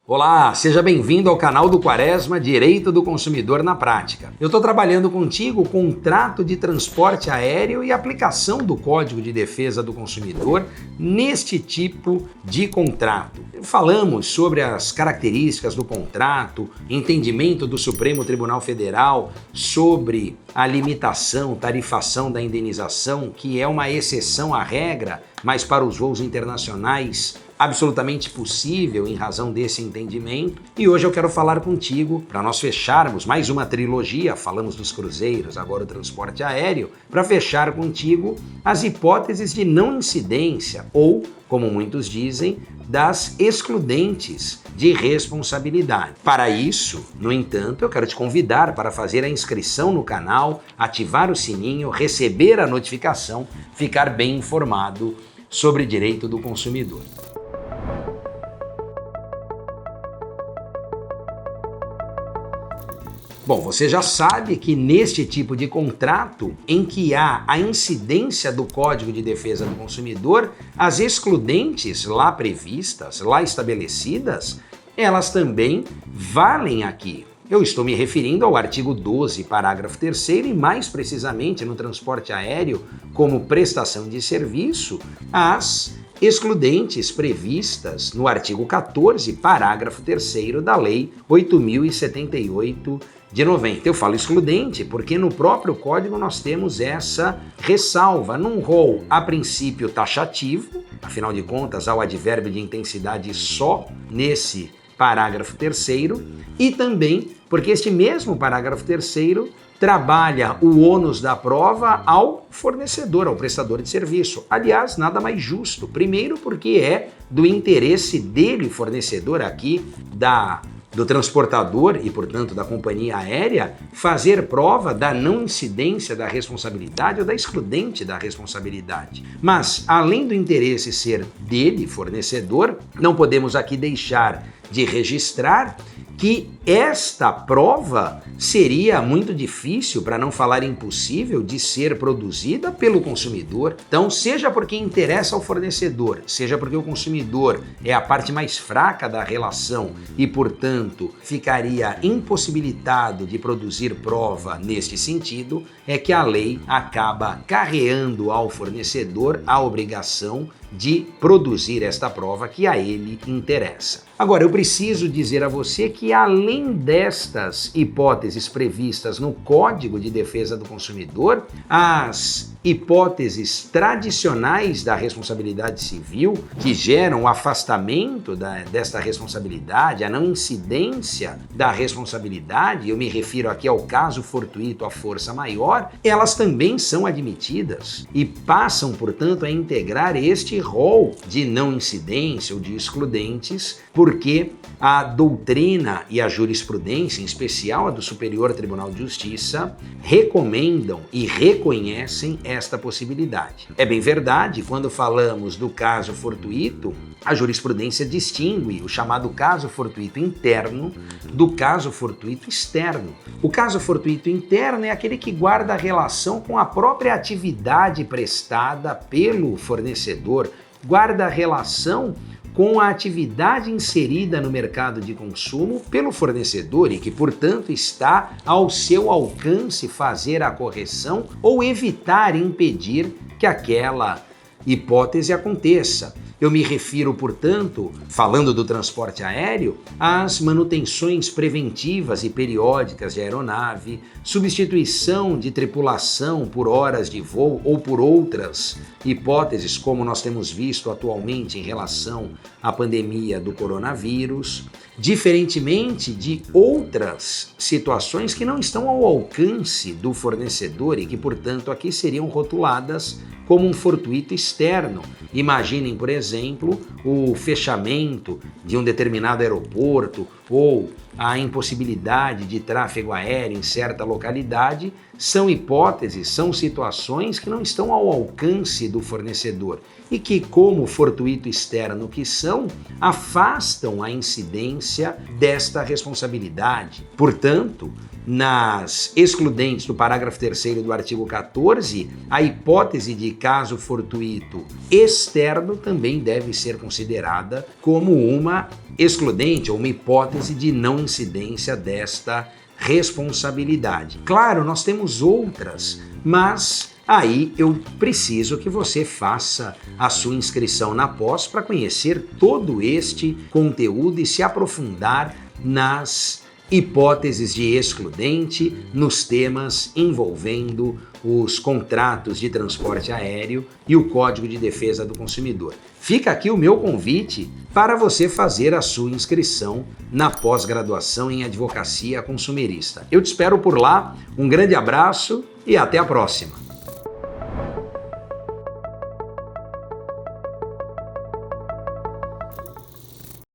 Olá, seja bem-vindo ao canal do Quaresma Direito do Consumidor na Prática. Eu estou trabalhando contigo o contrato de transporte aéreo e aplicação do Código de Defesa do Consumidor neste tipo de contrato. Falamos sobre as características do contrato, entendimento do Supremo Tribunal Federal sobre a limitação, tarifação da indenização, que é uma exceção à regra, mas para os voos internacionais absolutamente possível em razão desse entendimento. E hoje eu quero falar contigo, para nós fecharmos mais uma trilogia, falamos dos cruzeiros, agora o transporte aéreo, para fechar contigo as hipóteses de não incidência ou, como muitos dizem, das excludentes de responsabilidade. Para isso, no entanto, eu quero te convidar para fazer a inscrição no canal, ativar o sininho, receber a notificação, ficar bem informado sobre direito do consumidor. Bom, você já sabe que neste tipo de contrato, em que há a incidência do Código de Defesa do Consumidor, as excludentes lá previstas, lá estabelecidas, elas também valem aqui. Eu estou me referindo ao artigo 12, parágrafo 3º, e mais precisamente no transporte aéreo, como prestação de serviço, as excludentes previstas no artigo 14, parágrafo 3º da Lei 8.078 de 90. Eu falo excludente porque no próprio código nós temos essa ressalva num rol a princípio taxativo, afinal de contas há o advérbio de intensidade só nesse parágrafo 3º, e também porque este mesmo parágrafo 3º trabalha o ônus da prova ao fornecedor, ao prestador de serviço. Aliás, nada mais justo. Primeiro porque é do interesse dele, fornecedor aqui, do transportador e, portanto, da companhia aérea, fazer prova da não incidência da responsabilidade ou da excludente da responsabilidade. Mas, além do interesse ser dele, fornecedor, não podemos aqui deixar de registrar que esta prova seria muito difícil, para não falar impossível, de ser produzida pelo consumidor. Então, seja porque interessa ao fornecedor, seja porque o consumidor é a parte mais fraca da relação e, portanto, ficaria impossibilitado de produzir prova neste sentido, é que a lei acaba carreando ao fornecedor a obrigação de produzir esta prova que a ele interessa. Agora, eu preciso dizer a você que, além destas hipóteses previstas no Código de Defesa do Consumidor, as hipóteses tradicionais da responsabilidade civil, que geram o afastamento desta responsabilidade, a não incidência da responsabilidade, eu me refiro aqui ao caso fortuito à força maior, elas também são admitidas e passam, portanto, a integrar este rol de não incidência ou de excludentes, porque a doutrina e a jurisprudência, em especial a do Superior Tribunal de Justiça, recomendam e reconhecem esta possibilidade. É bem verdade, quando falamos do caso fortuito, a jurisprudência distingue o chamado caso fortuito interno do caso fortuito externo. O caso fortuito interno é aquele que guarda relação com a própria atividade prestada pelo fornecedor, guarda relação com a atividade inserida no mercado de consumo pelo fornecedor e que, portanto, está ao seu alcance fazer a correção ou evitar, impedir que aquela hipótese aconteça. Eu me refiro, portanto, falando do transporte aéreo, às manutenções preventivas e periódicas de aeronave, substituição de tripulação por horas de voo ou por outras hipóteses, como nós temos visto atualmente em relação à pandemia do coronavírus, diferentemente de outras situações que não estão ao alcance do fornecedor e que, portanto, aqui seriam rotuladas como um fortuito externo. Imaginem, por exemplo, o fechamento de um determinado aeroporto ou a impossibilidade de tráfego aéreo em certa localidade. São hipóteses, são situações que não estão ao alcance do fornecedor e que, como fortuito externo que são, afastam a incidência desta responsabilidade. Portanto, nas excludentes do parágrafo 3º do artigo 14, a hipótese de caso fortuito externo também deve ser considerada como uma excludente ou uma hipótese de não incidência desta responsabilidade. Claro, nós temos outras, mas aí eu preciso que você faça a sua inscrição na pós para conhecer todo este conteúdo e se aprofundar nas hipóteses de excludente, nos temas envolvendo os contratos de transporte aéreo e o Código de Defesa do Consumidor. Fica aqui o meu convite para você fazer a sua inscrição na pós-graduação em Advocacia Consumerista. Eu te espero por lá, um grande abraço e até a próxima!